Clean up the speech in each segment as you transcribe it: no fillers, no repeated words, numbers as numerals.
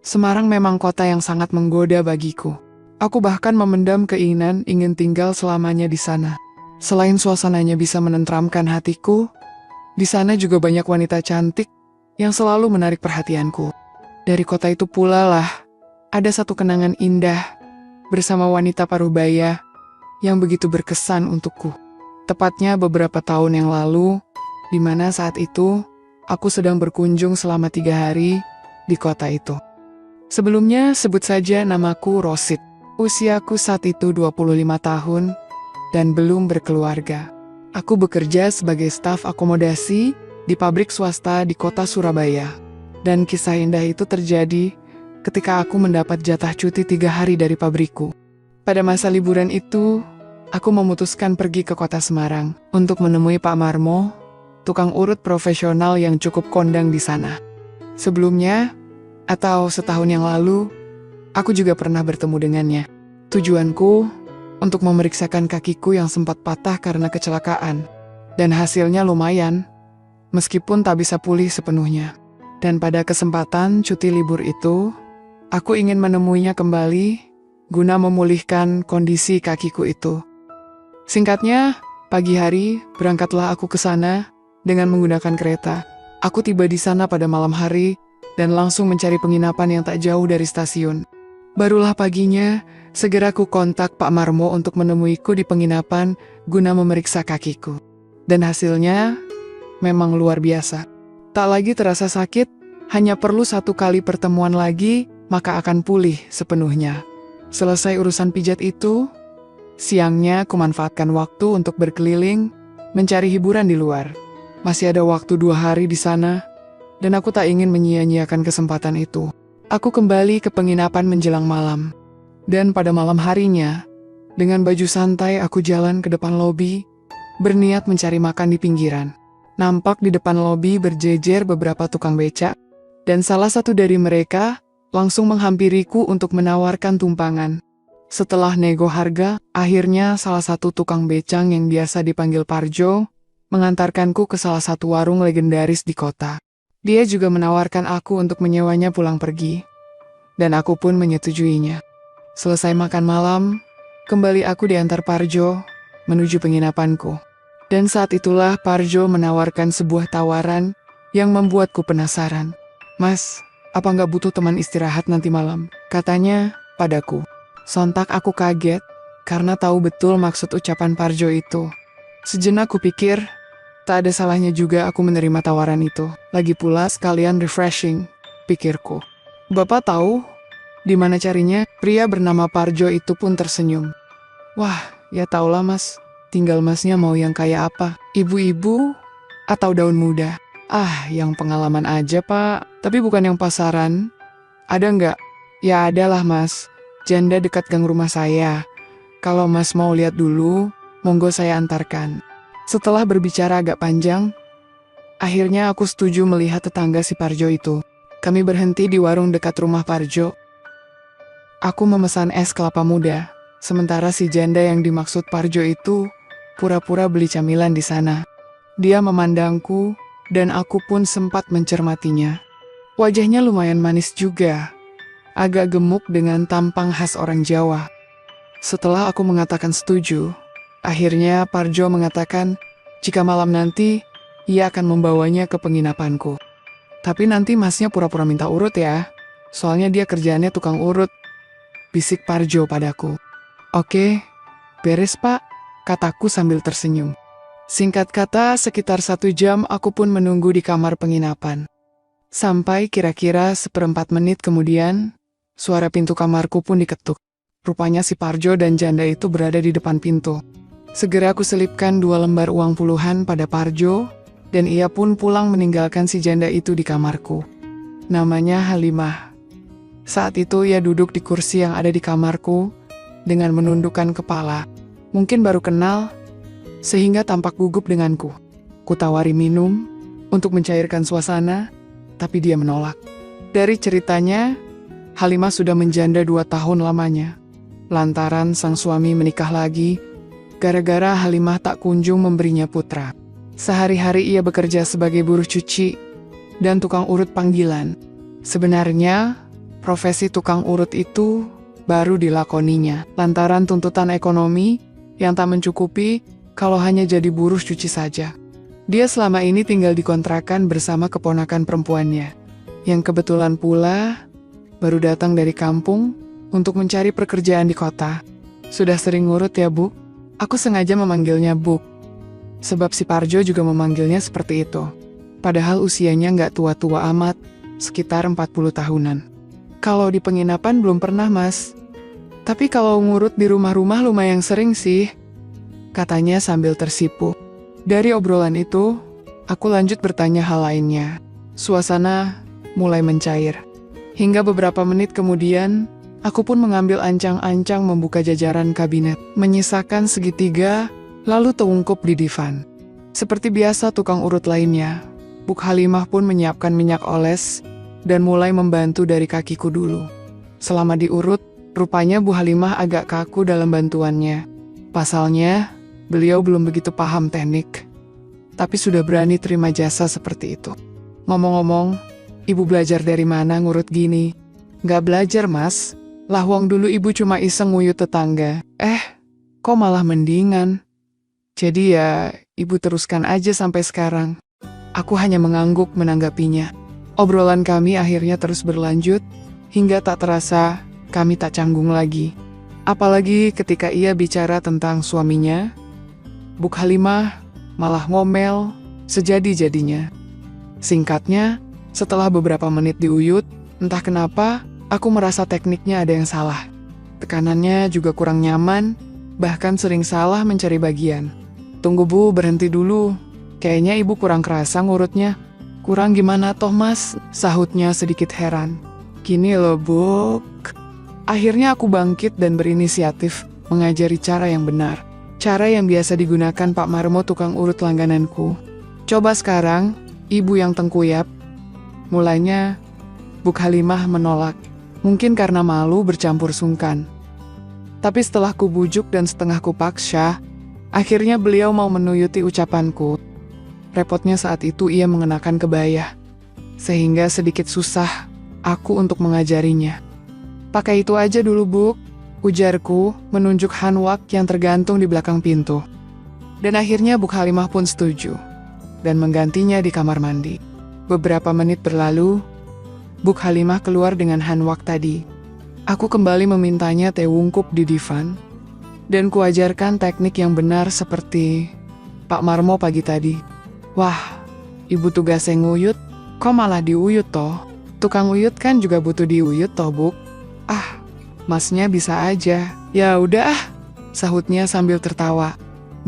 Semarang memang kota yang sangat menggoda bagiku. Aku bahkan memendam keinginan ingin tinggal selamanya di sana. Selain suasananya bisa menenteramkan hatiku, di sana juga banyak wanita cantik yang selalu menarik perhatianku. Dari kota itu pula lah, ada satu kenangan indah bersama wanita Parubaya yang begitu berkesan untukku. Tepatnya beberapa tahun yang lalu, di mana saat itu aku sedang berkunjung selama 3 hari di kota itu. Sebelumnya sebut saja namaku Rosid. Usiaku saat itu 25 tahun dan belum berkeluarga. Aku bekerja sebagai staf akomodasi di pabrik swasta di kota Surabaya. Dan kisah indah itu terjadi ketika aku mendapat jatah cuti 3 hari dari pabrikku. Pada masa liburan itu, aku memutuskan pergi ke kota Semarang untuk menemui Pak Marmo, tukang urut profesional yang cukup kondang di sana. Sebelumnya, atau setahun yang lalu, aku juga pernah bertemu dengannya. Tujuanku untuk memeriksakan kakiku yang sempat patah karena kecelakaan. Dan hasilnya lumayan, meskipun tak bisa pulih sepenuhnya. Dan pada kesempatan cuti libur itu, aku ingin menemuinya kembali guna memulihkan kondisi kakiku itu. Singkatnya, pagi hari berangkatlah aku ke sana dengan menggunakan kereta. Aku tiba di sana pada malam hari dan langsung mencari penginapan yang tak jauh dari stasiun. Barulah paginya, segera ku kontak Pak Marmo untuk menemuiku di penginapan guna memeriksa kakiku. Dan hasilnya memang luar biasa. Tak lagi terasa sakit, hanya perlu 1 kali pertemuan lagi, maka akan pulih sepenuhnya. Selesai urusan pijat itu, siangnya kumanfaatkan waktu untuk berkeliling, mencari hiburan di luar. Masih ada waktu 2 hari di sana, dan aku tak ingin menyia-nyiakan kesempatan itu. Aku kembali ke penginapan menjelang malam. Dan pada malam harinya, dengan baju santai aku jalan ke depan lobi, berniat mencari makan di pinggiran. Nampak di depan lobi berjejer beberapa tukang becak, dan salah satu dari mereka langsung menghampiriku untuk menawarkan tumpangan. Setelah nego harga, akhirnya salah satu tukang becang yang biasa dipanggil Parjo mengantarkanku ke salah satu warung legendaris di kota. Dia juga menawarkan aku untuk menyewanya pulang pergi, dan aku pun menyetujuinya. Selesai makan malam, kembali aku diantar Parjo menuju penginapanku. Dan saat itulah Parjo menawarkan sebuah tawaran yang membuatku penasaran. "Mas, apa nggak butuh teman istirahat nanti malam?" katanya padaku. Sontak aku kaget, karena tahu betul maksud ucapan Parjo itu. Sejenak kupikir, tak ada salahnya juga aku menerima tawaran itu. Lagi pula sekalian refreshing, pikirku. "Bapak tahu di mana carinya?" Pria bernama Parjo itu pun tersenyum. "Wah, ya taulah mas. Tinggal masnya mau yang kayak apa? Ibu-ibu atau daun muda?" "Ah, yang pengalaman aja pak. Tapi bukan yang pasaran. Ada nggak?" "Ya adalah mas. Janda dekat gang rumah saya. Kalau mas mau lihat dulu, monggo saya antarkan." Setelah berbicara agak panjang, akhirnya aku setuju melihat tetangga si Parjo itu. Kami berhenti di warung dekat rumah Parjo. Aku memesan es kelapa muda, sementara si janda yang dimaksud Parjo itu pura-pura beli camilan di sana. Dia memandangku, dan aku pun sempat mencermatinya. Wajahnya lumayan manis juga, agak gemuk dengan tampang khas orang Jawa. Setelah aku mengatakan setuju, akhirnya Parjo mengatakan jika malam nanti ia akan membawanya ke penginapanku. "Tapi nanti masnya pura-pura minta urut ya, soalnya dia kerjaannya tukang urut," bisik Parjo padaku. "Oke, beres pak," kataku sambil tersenyum. Singkat kata, sekitar 1 jam aku pun menunggu di kamar penginapan. Sampai kira-kira 1/4 menit kemudian, suara pintu kamarku pun diketuk. Rupanya si Parjo dan janda itu berada di depan pintu. Segera aku selipkan 2 lembar uang puluhan pada Parjo, dan ia pun pulang meninggalkan si janda itu di kamarku. Namanya Halimah. Saat itu ia duduk di kursi yang ada di kamarku dengan menundukkan kepala. Mungkin baru kenal, sehingga tampak gugup denganku. Kutawari minum untuk mencairkan suasana, tapi dia menolak. Dari ceritanya, Halimah sudah menjanda 2 tahun lamanya. Lantaran sang suami menikah lagi, gara-gara Halimah tak kunjung memberinya putra. Sehari-hari ia bekerja sebagai buruh cuci dan tukang urut panggilan. Sebenarnya, Profesi tukang urut itu baru dilakoninya lantaran tuntutan ekonomi yang tak mencukupi kalau hanya jadi buruh cuci saja. Dia selama ini tinggal di kontrakan bersama keponakan perempuannya, yang kebetulan pula baru datang dari kampung untuk mencari pekerjaan di kota. Sudah sering ngurut ya, Bu? Aku sengaja memanggilnya Buk, sebab si Parjo juga memanggilnya seperti itu. Padahal usianya nggak tua-tua amat, sekitar 40 tahunan. Kalau di penginapan belum pernah, Mas. Tapi kalau ngurut di rumah-rumah lumayan sering sih, katanya sambil tersipu. Dari obrolan itu, aku lanjut bertanya hal lainnya. Suasana mulai mencair. Hingga beberapa menit kemudian, aku pun mengambil ancang-ancang membuka jajaran kabinet, menyisakan segitiga, lalu terungkup di divan. Seperti biasa tukang urut lainnya, Buk Halimah pun menyiapkan minyak oles dan mulai membantu dari kakiku dulu. Selama diurut, rupanya Bu Halimah agak kaku dalam bantuannya. Pasalnya, beliau belum begitu paham teknik, tapi sudah berani terima jasa seperti itu. Ngomong-ngomong, ibu belajar dari mana ngurut gini? Nggak belajar, Mas. Lah wong dulu ibu cuma iseng nguyut tetangga. Kok malah mendingan? Jadi ya, ibu teruskan aja sampai sekarang. Aku hanya mengangguk menanggapinya. Obrolan kami akhirnya terus berlanjut, hingga tak terasa kami tak canggung lagi. Apalagi ketika ia bicara tentang suaminya, Buk Halimah malah ngomel sejadi-jadinya. Singkatnya, setelah beberapa menit diuyut, entah kenapa, aku merasa tekniknya ada yang salah. Tekanannya juga kurang nyaman, bahkan sering salah mencari bagian. Tunggu Bu, berhenti dulu. Kayaknya ibu kurang kerasa ngurutnya. Kurang gimana toh, Mas? Sahutnya sedikit heran. Gini loh, Buk. Akhirnya aku bangkit dan berinisiatif mengajari cara yang benar. Cara yang biasa digunakan Pak Marmo tukang urut langgananku. Coba sekarang, ibu yang tengkuyap. Mulanya, Buk Halimah menolak. Mungkin karena malu bercampur sungkan. Tapi setelah ku bujuk dan setengah ku paksa, akhirnya beliau mau menuyuti ucapanku. Repotnya saat itu ia mengenakan kebaya, sehingga sedikit susah aku untuk mengajarinya. Pakai itu aja dulu, Buk, ujarku menunjuk handwak yang tergantung di belakang pintu. Dan akhirnya Buk Halimah pun setuju, dan menggantinya di kamar mandi. Beberapa menit berlalu, Buk Halimah keluar dengan handwak tadi. Aku kembali memintanya teh wungkup di divan, dan kuajarkan teknik yang benar seperti Pak Marmo pagi tadi. Wah, ibu tugasnya nguyut, kok malah diuyut toh? Tukang uyut kan juga butuh diuyut toh, Buk? Masnya bisa aja. Ya udah, sahutnya sambil tertawa.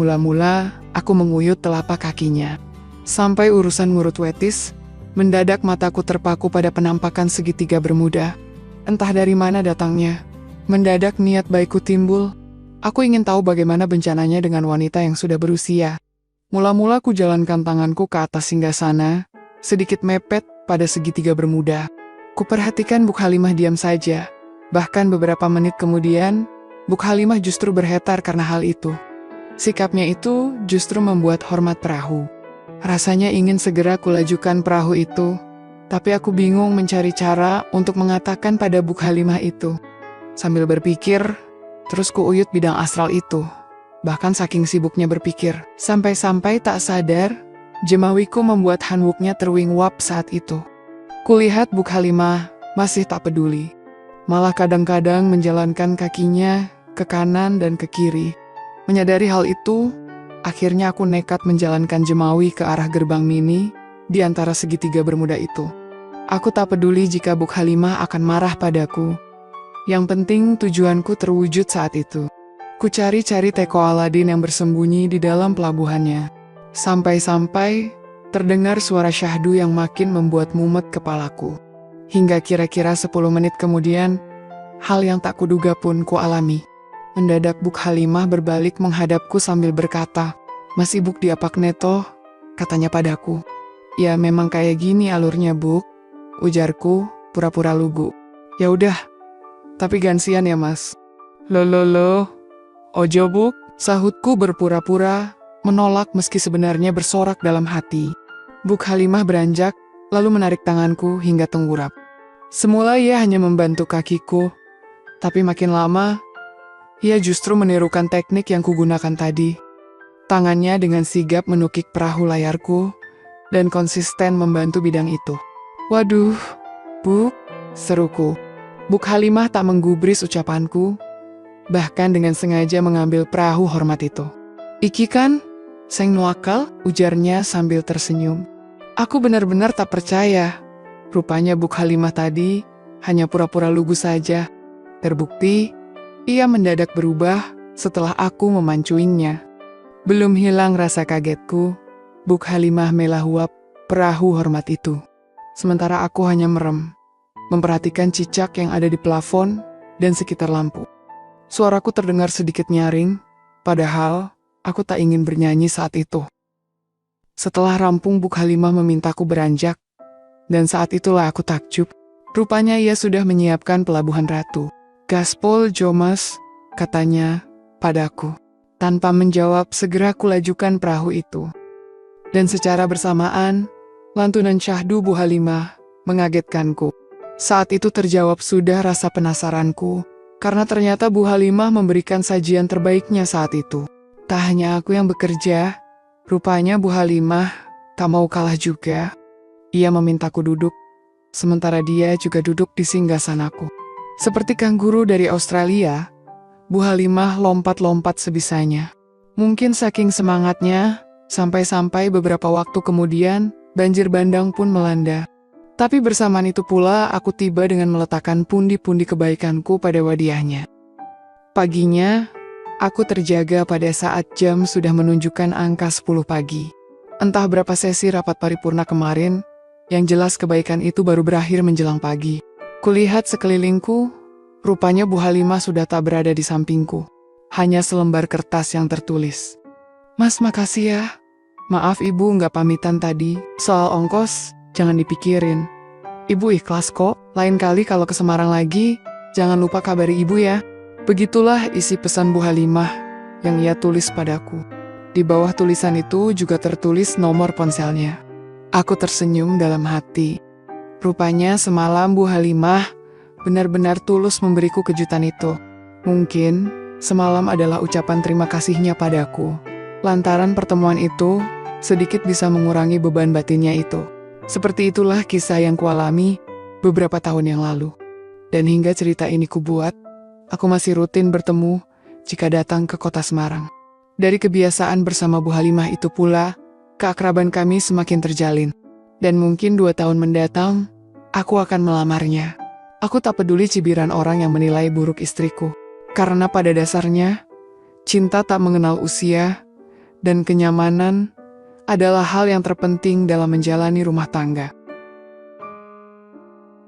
Mula-mula, aku menguyut telapak kakinya. Sampai urusan ngurut wetis, mendadak mataku terpaku pada penampakan segitiga bermuda. Entah dari mana datangnya. Mendadak niat baikku timbul. Aku ingin tahu bagaimana bencananya dengan wanita yang sudah berusia. Mula-mula ku jalankan tanganku ke atas singgasana, sedikit mepet pada segitiga bermuda. Kuperhatikan Buk Halimah diam saja. Bahkan beberapa menit kemudian, Buk Halimah justru berhetar karena hal itu. Sikapnya itu justru membuat hormat perahu. Rasanya ingin segera kulajukan perahu itu, tapi aku bingung mencari cara untuk mengatakan pada Buk Halimah itu. Sambil berpikir, terus kuuyut bidang astral itu. Bahkan saking sibuknya berpikir, sampai-sampai tak sadar, jemawiku membuat handwuknya terwingwap saat itu. Kulihat Buk Halimah masih tak peduli. Malah kadang-kadang menjalankan kakinya ke kanan dan ke kiri. Menyadari hal itu, akhirnya aku nekat menjalankan jemawi ke arah gerbang mini di antara segitiga bermuda itu. Aku tak peduli jika Buk Halimah akan marah padaku. Yang penting tujuanku terwujud saat itu. Ku cari-cari teko Aladin yang bersembunyi di dalam pelabuhannya. Sampai-sampai terdengar suara syahdu yang makin membuat mumet kepalaku. Hingga kira-kira 10 menit kemudian, hal yang tak kuduga pun kualami. Mendadak Buk Halimah berbalik menghadapku sambil berkata, "Mas Ibuk diapak neto?" katanya padaku. "Ya memang kayak gini alurnya, Buk," ujarku pura-pura lugu. "Ya udah, tapi gansian ya, Mas." Loh, ojo Buk, sahutku berpura-pura menolak meski sebenarnya bersorak dalam hati. Buk Halimah beranjak, lalu menarik tanganku hingga tenggurap. Semula ia hanya membantu kakiku, tapi makin lama, ia justru menirukan teknik yang kugunakan tadi. Tangannya dengan sigap menukik perahu layarku, dan konsisten membantu bidang itu. Waduh, Buk, seruku. Buk Halimah tak menggubris ucapanku, bahkan dengan sengaja mengambil perahu hormat itu. Iki kan, Seng Nuakal, ujarnya sambil tersenyum. Aku benar-benar tak percaya. Rupanya Buk Halimah tadi hanya pura-pura lugu saja. Terbukti, ia mendadak berubah setelah aku memancuingnya. Belum hilang rasa kagetku, Buk Halimah melahuap perahu hormat itu. Sementara aku hanya merem, memperhatikan cicak yang ada di plafon dan sekitar lampu. Suaraku terdengar sedikit nyaring, padahal aku tak ingin bernyanyi saat itu. Setelah rampung, Buk Halimah memintaku beranjak, dan saat itulah aku takjub. Rupanya ia sudah menyiapkan pelabuhan ratu. Gaspol Jomas, katanya padaku. Tanpa menjawab, segera kulajukan perahu itu. Dan secara bersamaan, lantunan syahdu Bu Halimah mengagetkanku. Saat itu terjawab sudah rasa penasaranku, karena ternyata Bu Halimah memberikan sajian terbaiknya saat itu. Tak hanya aku yang bekerja, rupanya Bu Halimah tak mau kalah juga. Ia memintaku duduk, sementara dia juga duduk di singgasanaku. Seperti kanguru dari Australia, Bu Halimah lompat-lompat sebisanya. Mungkin saking semangatnya, sampai-sampai beberapa waktu kemudian, banjir bandang pun melanda. Tapi bersamaan itu pula aku tiba dengan meletakkan pundi-pundi kebaikanku pada wadiahnya. Paginya, aku terjaga pada saat jam sudah menunjukkan angka 10 pagi. Entah berapa sesi rapat paripurna kemarin, yang jelas kebaikan itu baru berakhir menjelang pagi. Kulihat sekelilingku, rupanya Bu Halimah sudah tak berada di sampingku. Hanya selembar kertas yang tertulis. Mas, makasih ya. Maaf ibu nggak pamitan tadi, soal ongkos, jangan dipikirin. Ibu ikhlas kok, lain kali kalau ke Semarang lagi, jangan lupa kabari ibu ya. Begitulah isi pesan Bu Halimah yang ia tulis padaku. Di bawah tulisan itu juga tertulis nomor ponselnya. Aku tersenyum dalam hati. Rupanya semalam Bu Halimah benar-benar tulus memberiku kejutan itu. Mungkin semalam adalah ucapan terima kasihnya padaku. Lantaran pertemuan itu sedikit bisa mengurangi beban batinnya itu. Seperti itulah kisah yang kualami beberapa tahun yang lalu. Dan hingga cerita ini kubuat, aku masih rutin bertemu jika datang ke kota Semarang. Dari kebiasaan bersama Bu Halimah itu pula, keakraban kami semakin terjalin. Dan mungkin 2 tahun mendatang, aku akan melamarnya. Aku tak peduli cibiran orang yang menilai buruk istriku. Karena pada dasarnya, cinta tak mengenal usia, dan kenyamanan adalah hal yang terpenting dalam menjalani rumah tangga.